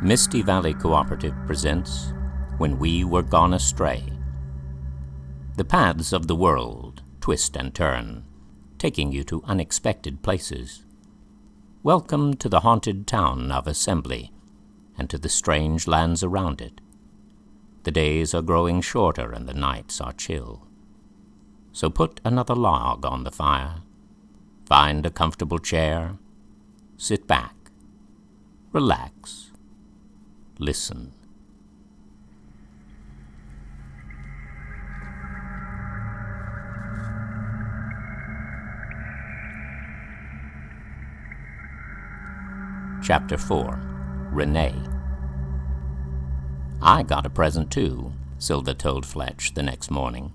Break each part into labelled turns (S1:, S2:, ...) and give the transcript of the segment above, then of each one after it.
S1: Misty Valley Cooperative presents When We Were Gone Astray. The paths of the world twist and turn, taking you to unexpected places. Welcome to the haunted town of Assembly, and to the strange lands around it. The days are growing shorter and the nights are chill. So put another log on the fire, find a comfortable chair, sit back, relax, listen. Chapter 4. Renee. I got a present too, Silva told Fletch the next morning.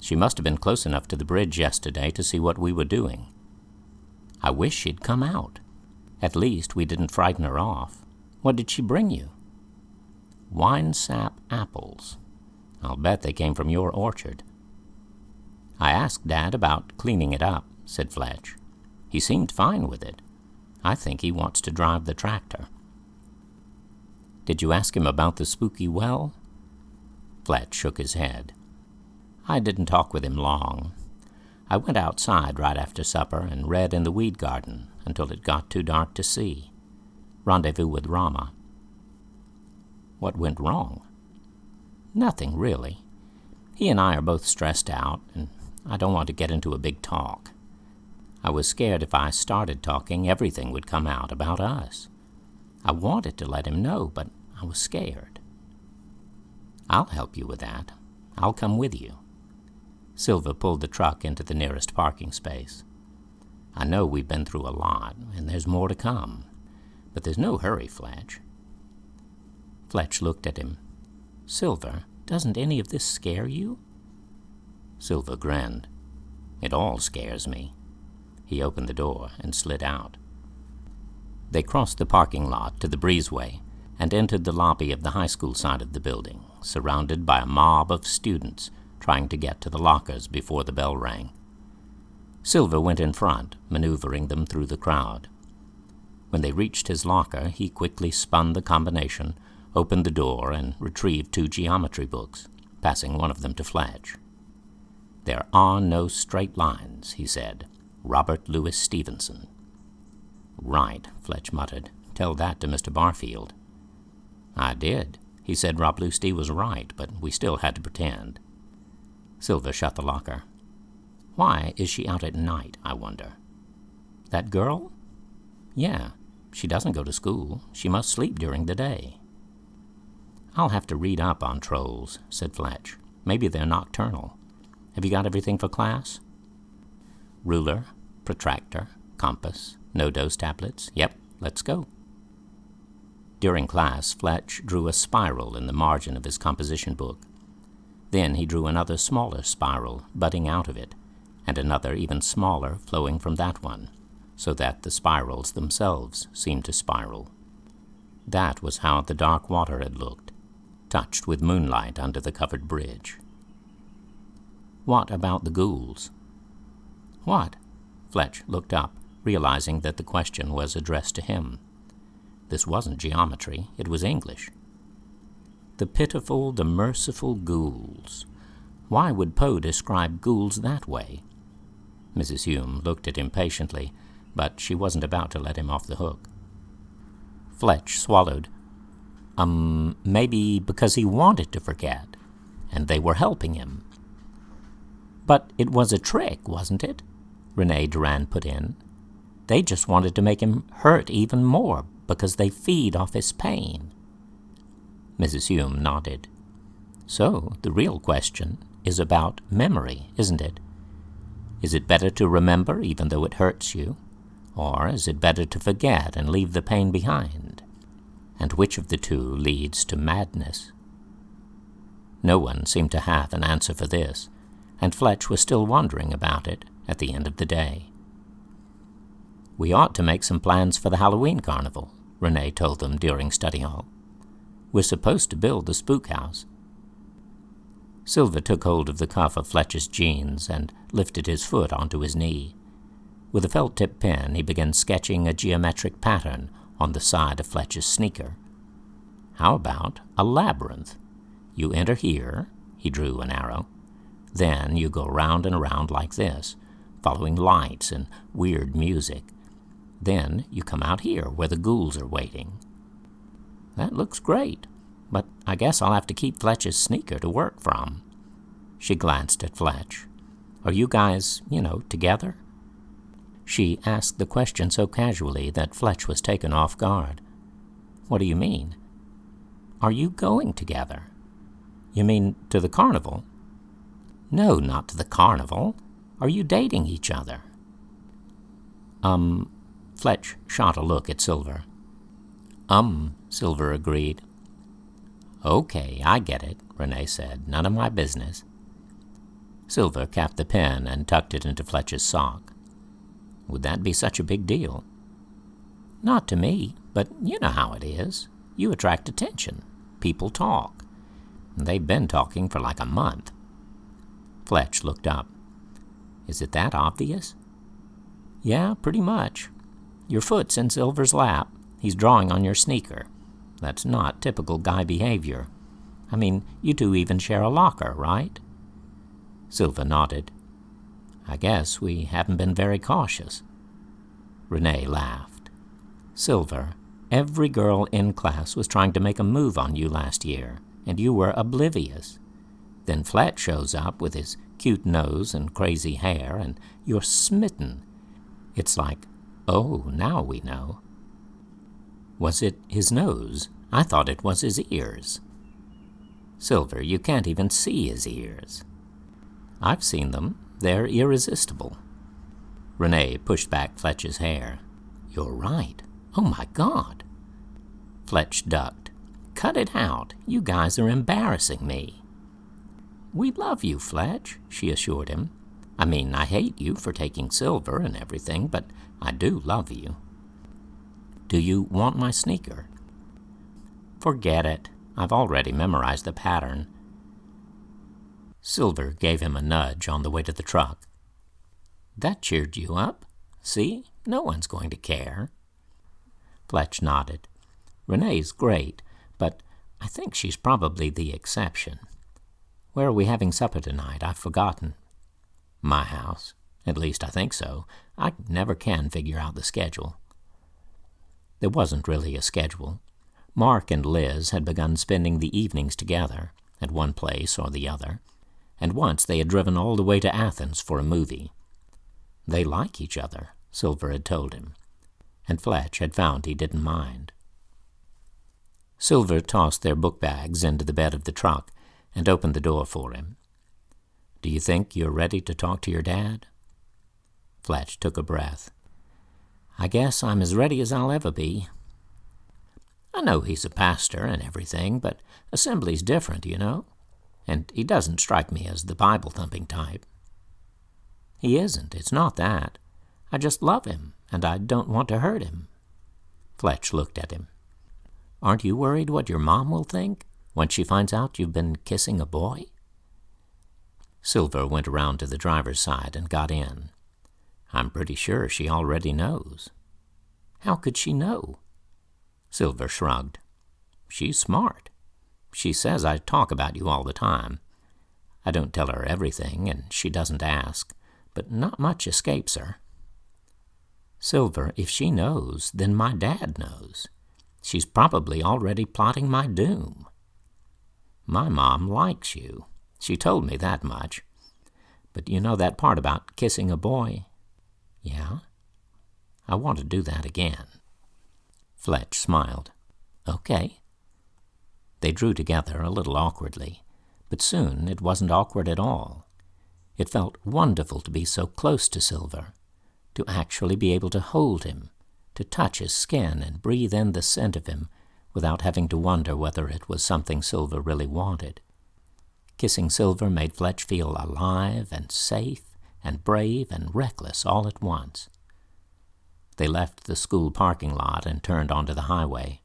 S1: She must have been close enough to the bridge yesterday to see what we were doing. I wish she'd come out. At least we didn't frighten her off. What did she bring you? Wine sap apples. I'll bet they came from your orchard. I asked Dad about cleaning it up, said Fletch. He seemed fine with it. I think he wants to drive the tractor. Did you ask him about the spooky well? Fletch shook his head. I didn't talk with him long. I went outside right after supper and read in the weed garden until it got too dark to see. Rendezvous with Rama. What went wrong? Nothing, really. He and I are both stressed out, and I don't want to get into a big talk. I was scared if I started talking, everything would come out about us. I wanted to let him know, but I was scared. I'll help you with that. I'll come with you. Silva pulled the truck into the nearest parking space. I know we've been through a lot, and there's more to come. But there's no hurry, Fletch. Fletch looked at him. Silva, doesn't any of this scare you? Silva grinned. It all scares me. He opened the door and slid out. They crossed the parking lot to the breezeway and entered the lobby of the high school side of the building, surrounded by a mob of students trying to get to the lockers before the bell rang. Silva went in front, maneuvering them through the crowd. When they reached his locker, he quickly spun the combination, opened the door, and retrieved 2 geometry books, passing one of them to Fletch. There are no straight lines, he said. Robert Louis Stevenson. Right, Fletch muttered. Tell that to Mr. Barfield. I did. He said Rob Lusty was right, but we still had to pretend. Silva shut the locker. Why is she out at night, I wonder? That girl? Yeah, she doesn't go to school. She must sleep during the day. I'll have to read up on trolls, said Fletch. Maybe they're nocturnal. Have you got everything for class? Ruler, protractor, compass, no-dose tablets. Yep, let's go. During class, Fletch drew a spiral in the margin of his composition book. Then he drew another smaller spiral budding out of it, and another even smaller flowing from that one, so that the spirals themselves seemed to spiral. That was how the dark water had looked, touched with moonlight under the covered bridge. What about the ghouls? What? Fletch looked up, realizing that the question was addressed to him. This wasn't geometry, it was English. The pitiful, the merciful ghouls. Why would Poe describe ghouls that way? Mrs. Hume looked at him patiently, but she wasn't about to let him off the hook. Fletch swallowed. Maybe because he wanted to forget, and they were helping him. But it was a trick, wasn't it? Renee Durand put in. They just wanted to make him hurt even more because they feed off his pain. Mrs. Hume nodded. So the real question is about memory, isn't it? Is it better to remember even though it hurts you? Or is it better to forget and leave the pain behind? And which of the two leads to madness? No one seemed to have an answer for this, and Fletch was still wondering about it at the end of the day. We ought to make some plans for the Halloween carnival, Renee told them during study hall. We're supposed to build the spook house. Silva took hold of the cuff of Fletch's jeans and lifted his foot onto his knee. With a felt-tip pen, he began sketching a geometric pattern on the side of Fletch's sneaker. How about a labyrinth? You enter here, he drew an arrow. Then you go round and around like this, following lights and weird music. Then you come out here where the ghouls are waiting. That looks great, but I guess I'll have to keep Fletch's sneaker to work from. She glanced at Fletch. Are you guys, together? She asked the question so casually that Fletch was taken off guard. What do you mean? Are you going together? You mean to the carnival? No, not to the carnival. Are you dating each other? Fletch shot a look at Silver. Silver agreed. Okay, I get it, Renee said. None of my business. Silver capped the pen and tucked it into Fletch's sock. Would that be such a big deal? Not to me, but you know how it is. You attract attention. People talk. They've been talking for like a month. Fletch looked up. Is it that obvious? Yeah, pretty much. Your foot's in Silver's lap. He's drawing on your sneaker. That's not typical guy behavior. I mean, you two even share a locker, right? Silver nodded. I guess we haven't been very cautious. Renee laughed. Silver, every girl in class was trying to make a move on you last year, and you were oblivious. Then Fletch shows up with his cute nose and crazy hair, and you're smitten. It's like, oh, now we know. Was it his nose? I thought it was his ears. Silver, you can't even see his ears. I've seen them. They're irresistible. Renee pushed back Fletch's hair. You're right. Oh, my God. Fletch ducked. Cut it out. You guys are embarrassing me. We love you, Fletch, she assured him. I mean, I hate you for taking Silver and everything, but I do love you. Do you want my sneaker? Forget it. I've already memorized the pattern. Silver gave him a nudge on the way to the truck. That cheered you up. See? No one's going to care. Fletch nodded. Renee's great, but I think she's probably the exception. Where are we having supper tonight? I've forgotten. My house. At least I think so. I never can figure out the schedule. There wasn't really a schedule. Mark and Liz had begun spending the evenings together, at one place or the other, and once they had driven all the way to Athens for a movie. They like each other, Silver had told him, and Fletch had found he didn't mind. Silver tossed their book bags into the bed of the truck and opened the door for him. Do you think you're ready to talk to your dad? Fletch took a breath. I guess I'm as ready as I'll ever be. I know he's a pastor and everything, but assembly's different, and he doesn't strike me as the Bible-thumping type. He isn't, it's not that. I just love him, and I don't want to hurt him. Fletch looked at him. Aren't you worried what your mom will think when she finds out you've been kissing a boy? Silver went around to the driver's side and got in. I'm pretty sure she already knows. How could she know? Silver shrugged. She's smart. She says I talk about you all the time. I don't tell her everything, and she doesn't ask, but not much escapes her. Silver, if she knows, then my dad knows. She's probably already plotting my doom. My mom likes you. She told me that much. But you know that part about kissing a boy? Yeah? I want to do that again. Fletch smiled. Okay. They drew together a little awkwardly, but soon it wasn't awkward at all. It felt wonderful to be so close to Silver, to actually be able to hold him, to touch his skin and breathe in the scent of him without having to wonder whether it was something Silver really wanted. Kissing Silver made Fletch feel alive and safe and brave and reckless all at once. They left the school parking lot and turned onto the highway.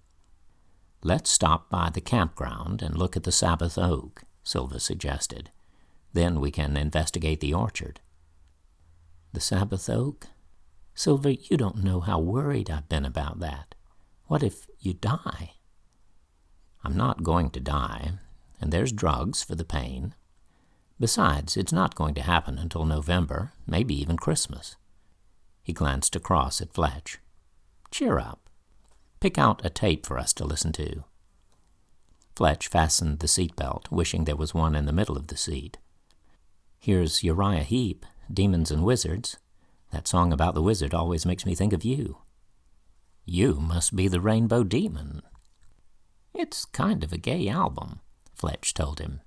S1: Let's stop by the campground and look at the Sabbath oak, Silver suggested. Then we can investigate the orchard. The Sabbath oak? Silver, you don't know how worried I've been about that. What if you die? I'm not going to die, and there's drugs for the pain. Besides, it's not going to happen until November, maybe even Christmas." He glanced across at Fletch. "Cheer up. Pick out a tape for us to listen to." Fletch fastened the seatbelt, wishing there was one in the middle of the seat. "Here's Uriah Heep, Demons and Wizards. That song about the wizard always makes me think of you." "You must be the Rainbow Demon." "It's kind of a gay album," Fletch told him.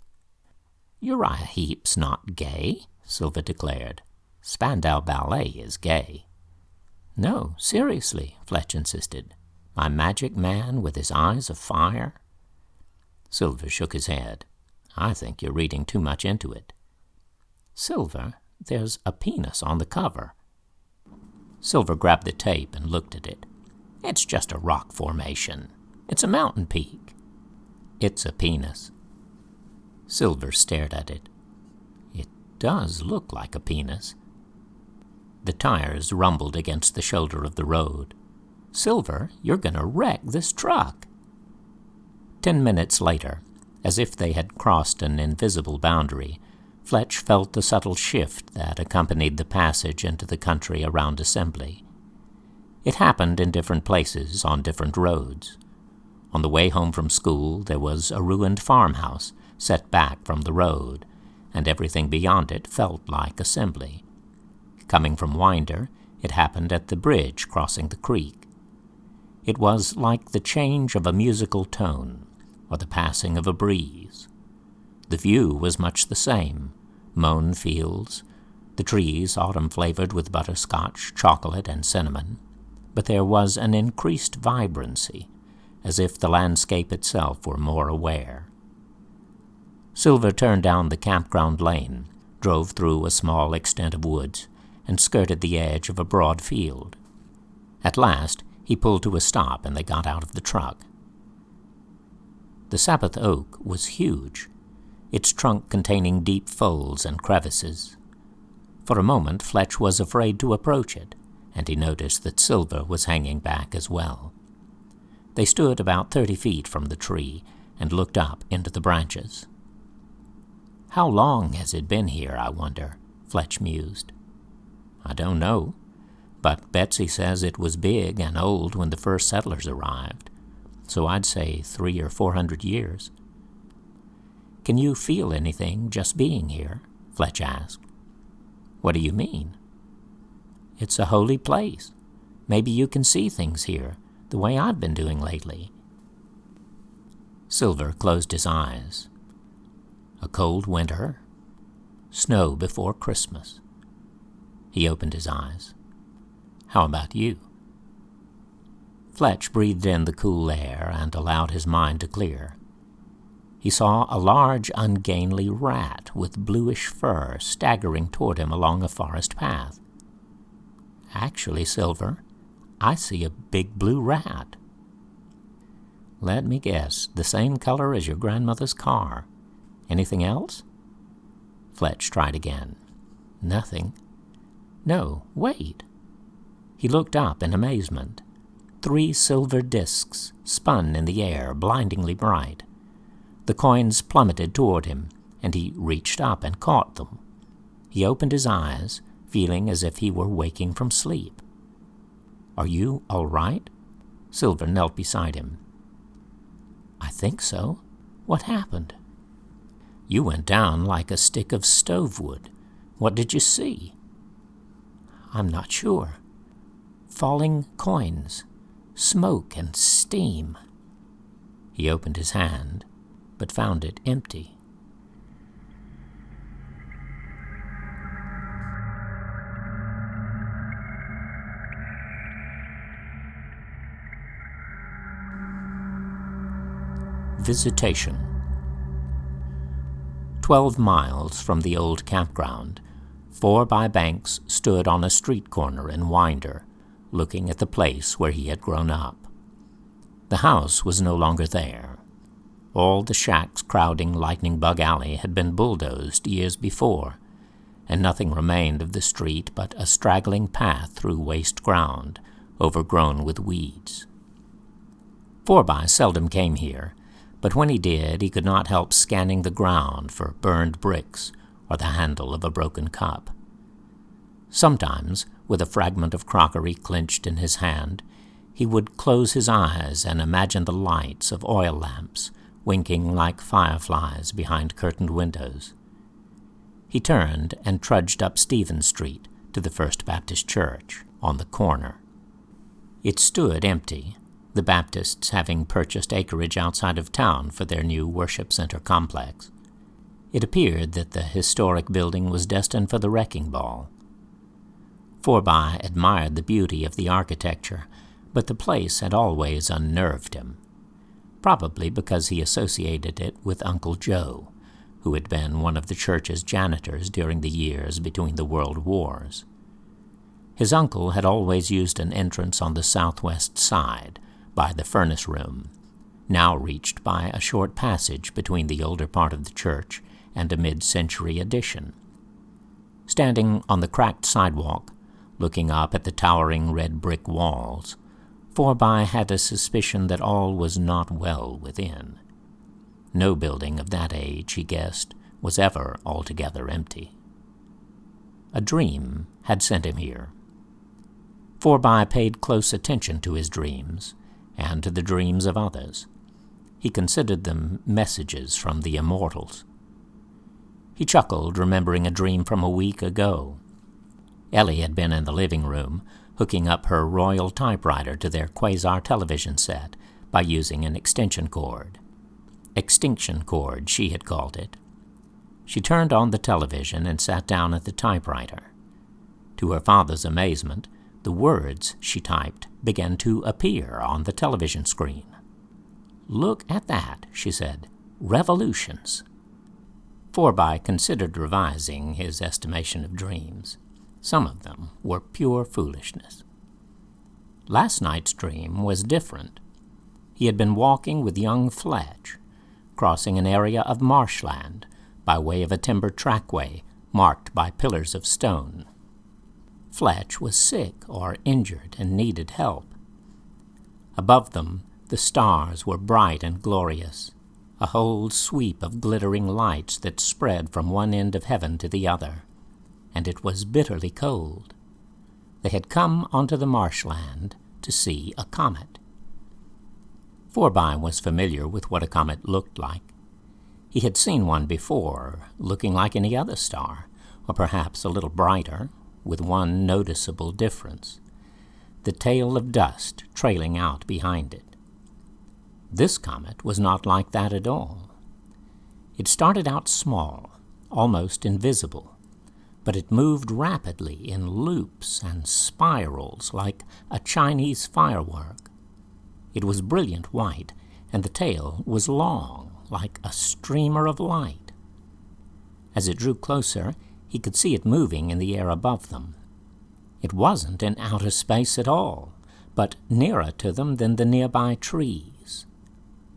S1: "Uriah Heep's not gay," Silver declared. "Spandau Ballet is gay." "No, seriously," Fletch insisted. "My magic man with his eyes of fire." Silver shook his head. "I think you're reading too much into it." "Silver, there's a penis on the cover." Silver grabbed the tape and looked at it. "It's just a rock formation. It's a mountain peak." "It's a penis." Silver stared at it. "It does look like a penis." The tires rumbled against the shoulder of the road. "Silver, you're going to wreck this truck." 10 minutes later, as if they had crossed an invisible boundary, Fletch felt the subtle shift that accompanied the passage into the country around Assembly. It happened in different places on different roads. On the way home from school, there was a ruined farmhouse set back from the road, and everything beyond it felt like Assembly. Coming from Winder, it happened at the bridge crossing the creek. It was like the change of a musical tone, or the passing of a breeze. The view was much the same: mown fields, the trees autumn-flavored with butterscotch, chocolate, and cinnamon, but there was an increased vibrancy, as if the landscape itself were more aware. Silver turned down the campground lane, drove through a small extent of woods, and skirted the edge of a broad field. At last, he pulled to a stop and they got out of the truck. The Sabbath oak was huge, its trunk containing deep folds and crevices. For a moment, Fletch was afraid to approach it, and he noticed that Silver was hanging back as well. They stood about 30 feet from the tree and looked up into the branches. "How long has it been here, I wonder?" Fletch mused. "I don't know, but Betsy says it was big and old when the first settlers arrived, so I'd say 300 or 400 years. "Can you feel anything just being here?" Fletch asked. "What do you mean?" "It's a holy place. Maybe you can see things here, the way I've been doing lately." Silver closed his eyes. A cold winter, snow before Christmas. He opened his eyes. "How about you?" Fletch breathed in the cool air and allowed his mind to clear. He saw a large, ungainly rat with bluish fur staggering toward him along a forest path. "Actually, Silver, I see a big blue rat." "Let me guess, the same color as your grandmother's car. Anything else?" Fletch tried again. "Nothing." "No, wait." He looked up in amazement. 3 silver discs spun in the air, blindingly bright. The coins plummeted toward him, and he reached up and caught them. He opened his eyes, feeling as if he were waking from sleep. "Are you all right?" Silver knelt beside him. "I think so. What happened?" "You went down like a stick of stove wood. What did you see?" "I'm not sure. Falling coins, smoke and steam." He opened his hand, but found it empty. Visitation. 12 miles from the old campground, 4 by banks stood on a street corner in Winder, looking at the place where he had grown up. The house was no longer there. All the shacks crowding Lightning Bug Alley had been bulldozed years before, and nothing remained of the street but a straggling path through waste ground, overgrown with weeds. 4-by seldom came here, but when he did, he could not help scanning the ground for burned bricks or the handle of a broken cup. Sometimes, with a fragment of crockery clenched in his hand, he would close his eyes and imagine the lights of oil lamps winking like fireflies behind curtained windows. He turned and trudged up Stephen Street to the First Baptist Church on the corner. It stood empty, the Baptists having purchased acreage outside of town for their new worship center complex. It appeared that the historic building was destined for the wrecking ball. Forby admired the beauty of the architecture, but the place had always unnerved him, probably because he associated it with Uncle Joe, who had been one of the church's janitors during the years between the world wars. His uncle had always used an entrance on the southwest side, by the furnace room, now reached by a short passage between the older part of the church and a mid-century addition. Standing on the cracked sidewalk, looking up at the towering red brick walls, Forby had a suspicion that all was not well within. No building of that age, he guessed, was ever altogether empty. A dream had sent him here. Forby paid close attention to his dreams, and to the dreams of others. He considered them messages from the immortals. He chuckled, remembering a dream from a week ago. Ellie had been in the living room, hooking up her royal typewriter to their quasar television set by using an extension cord. Extinction cord, she had called it. She turned on the television and sat down at the typewriter. To her father's amazement, the words she typed began to appear on the television screen. "Look at that," she said. "Revolutions." Forby considered revising his estimation of dreams. Some of them were pure foolishness. Last night's dream was different. He had been walking with young Fletch, crossing an area of marshland by way of a timber trackway marked by pillars of stone. Fletch was sick or injured and needed help. Above them, the stars were bright and glorious, a whole sweep of glittering lights that spread from one end of heaven to the other, and it was bitterly cold. They had come onto the marshland to see a comet. Forby was familiar with what a comet looked like. He had seen one before, looking like any other star, or perhaps a little brighter, with one noticeable difference: the tail of dust trailing out behind it. This comet was not like that at all. It started out small, almost invisible, but it moved rapidly in loops and spirals like a Chinese firework. It was brilliant white, and the tail was long, like a streamer of light. As it drew closer, he could see it moving in the air above them. It wasn't in outer space at all, but nearer to them than the nearby trees.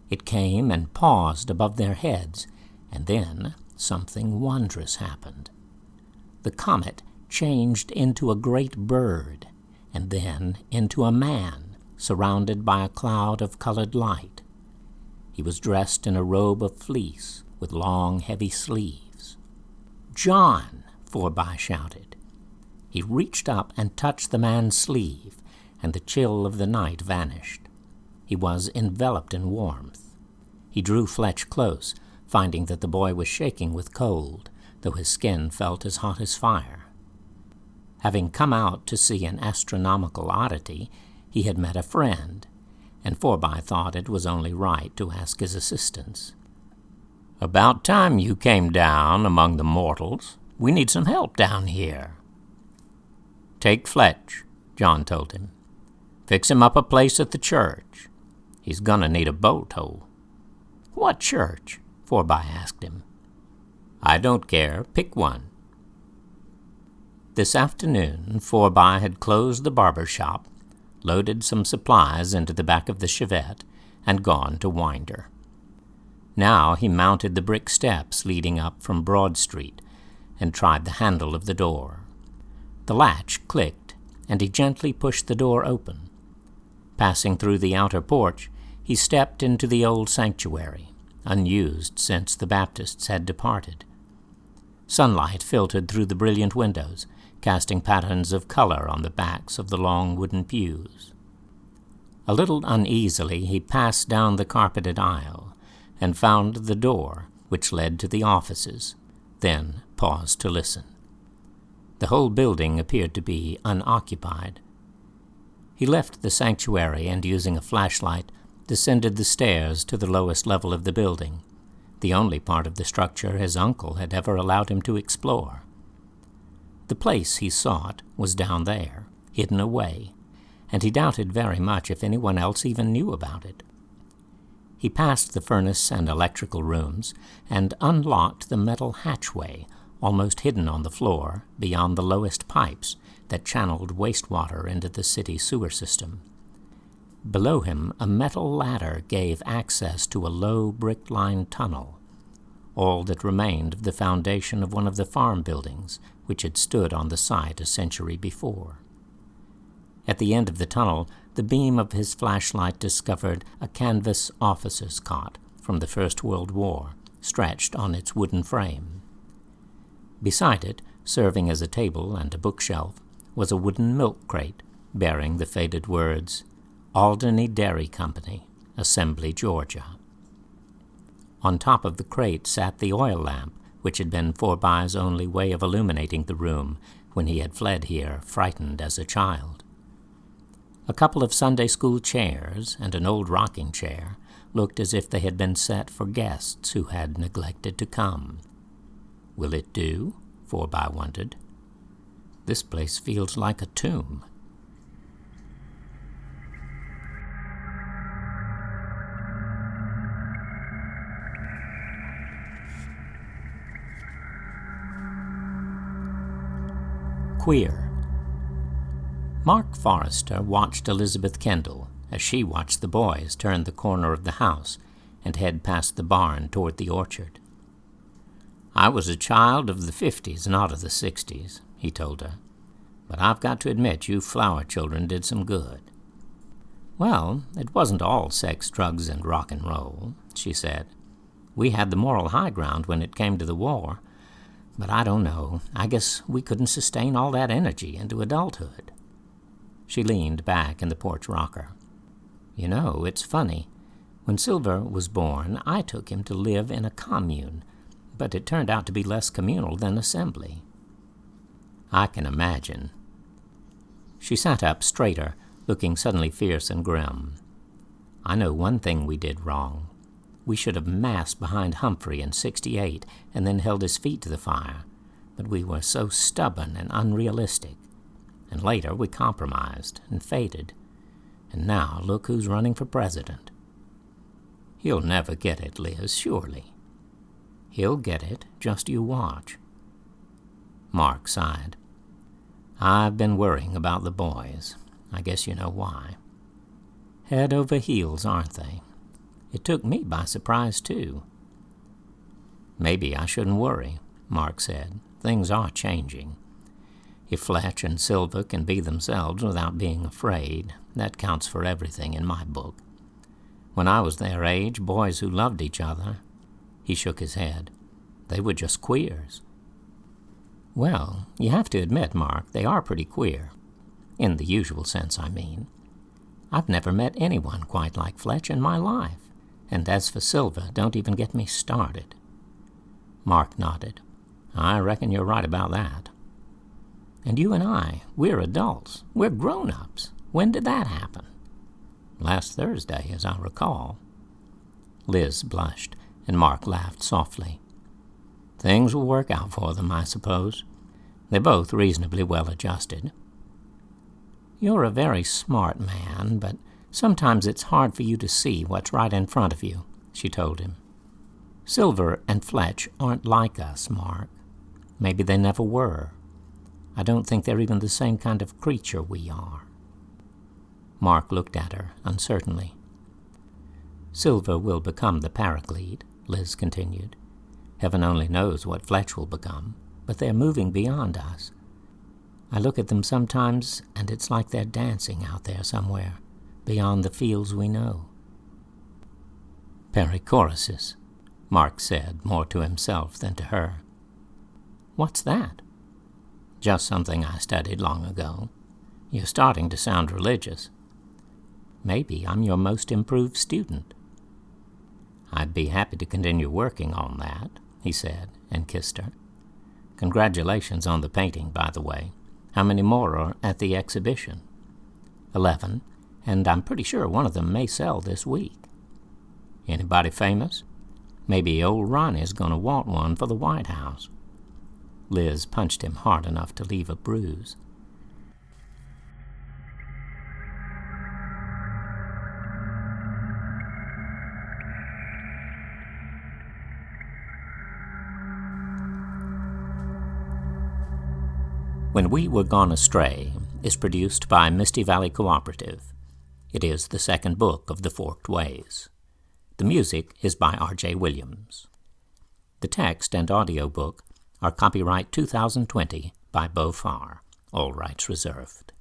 S1: It came and paused above their heads, and then something wondrous happened. The comet changed into a great bird, and then into a man surrounded by a cloud of colored light. He was dressed in a robe of fleece with long, heavy sleeves. "John!" Forby shouted. He reached up and touched the man's sleeve, and the chill of the night vanished. He was enveloped in warmth. He drew Fletch close, finding that the boy was shaking with cold, though his skin felt as hot as fire. Having come out to see an astronomical oddity, he had met a friend, and Forby thought it was only right to ask his assistance. "About time you came down among the mortals. We need some help down here." "Take Fletch," John told him. "Fix him up a place at the church. He's gonna need a bolt hole." "What church?" Forby asked him. "I don't care. Pick one." This afternoon, Forby had closed the barber shop, loaded some supplies into the back of the Chevette, and gone to Winder. Now he mounted the brick steps leading up from Broad Street and tried the handle of the door. The latch clicked, and he gently pushed the door open. Passing through the outer porch, he stepped into the old sanctuary. unused since the Baptists had departed. Sunlight filtered through the brilliant windows, casting patterns of color on the backs of the long wooden pews. A little uneasily he passed down the carpeted aisle and found the door which led to the offices, then paused to listen. The whole building appeared to be unoccupied. He left the sanctuary and, using a flashlight, descended the stairs to the lowest level of the building, the only part of the structure his uncle had ever allowed him to explore. The place he sought was down there, hidden away, and he doubted very much if anyone else even knew about it. He passed the furnace and electrical rooms and unlocked the metal hatchway, almost hidden on the floor beyond the lowest pipes that channeled wastewater into the city sewer system. Below him, a metal ladder gave access to a low brick-lined tunnel, all that remained of the foundation of one of the farm buildings which had stood on the site a century before. At the end of the tunnel, the beam of his flashlight discovered a canvas officer's cot from the First World War, stretched on its wooden frame. Beside it, serving as a table and a bookshelf, was a wooden milk crate bearing the faded words, Alderney Dairy Company, Assembly, Georgia. On top of the crate sat the oil lamp, which had been Forbai's only way of illuminating the room when he had fled here, frightened as a child. A couple of Sunday school chairs and an old rocking chair looked as if they had been set for guests who had neglected to come. Will it do? Forbai wondered. This place feels like a tomb. Queer. Mark Forrester watched Elizabeth Kendall as she watched the boys turn the corner of the house and head past the barn toward the orchard. "I was a child of the 50s, not of the 60s, he told her. "But I've got to admit you flower children did some good." "Well, it wasn't all sex, drugs, and rock and roll," she said. "We had the moral high ground when it came to the war. But I don't know. I guess we couldn't sustain all that energy into adulthood." She leaned back in the porch rocker. "You know, it's funny. When Silver was born, I took him to live in a commune, but it turned out to be less communal than assembly." "I can imagine." She sat up straighter, looking suddenly fierce and grim. "I know one thing we did wrong. We should have massed behind Humphrey in '68 and then held his feet to the fire, but we were so stubborn and unrealistic. And later we compromised and faded. And now look who's running for president." "He'll never get it, Liz, surely." "He'll get it, just you watch." Mark sighed. "I've been worrying about the boys. I guess you know why. Head over heels, aren't they? It took me by surprise, too." "Maybe I shouldn't worry," Mark said. "Things are changing. If Fletch and Silver can be themselves without being afraid, that counts for everything in my book. When I was their age, boys who loved each other—" He shook his head. "They were just queers." "Well, you have to admit, Mark, they are pretty queer. In the usual sense, I mean. I've never met anyone quite like Fletch in my life. And as for Silver, don't even get me started." Mark nodded. "I reckon you're right about that." "And you and I, we're adults. We're grown-ups. When did that happen?" "Last Thursday, as I recall." Liz blushed, and Mark laughed softly. "Things will work out for them, I suppose. They're both reasonably well adjusted." "You're a very smart man, but sometimes it's hard for you to see what's right in front of you," she told him. "Silver and Fletch aren't like us, Mark. Maybe they never were. I don't think they're even the same kind of creature we are." Mark looked at her uncertainly. "Silver will become the Paraclete," Liz continued. "Heaven only knows what Fletch will become, but they're moving beyond us. I look at them sometimes, and it's like they're dancing out there somewhere, beyond the fields we know." "Perichoruses," Mark said, more to himself than to her. "What's that?" "Just something I studied long ago. You're starting to sound religious." "Maybe I'm your most improved student." "I'd be happy to continue working on that," he said, and kissed her. "Congratulations on the painting, by the way. How many more are at the exhibition?" 11, and I'm pretty sure one of them may sell this week." "Anybody famous?" "Maybe old Ronnie's going to want one for the White House." Liz punched him hard enough to leave a bruise. When We Were Gone Astray is produced by Misty Valley Cooperative. It is the second book of the Forked Ways. The music is by R.J. Williams. The text and audiobook are copyright 2020 by Beau Farr, all rights reserved.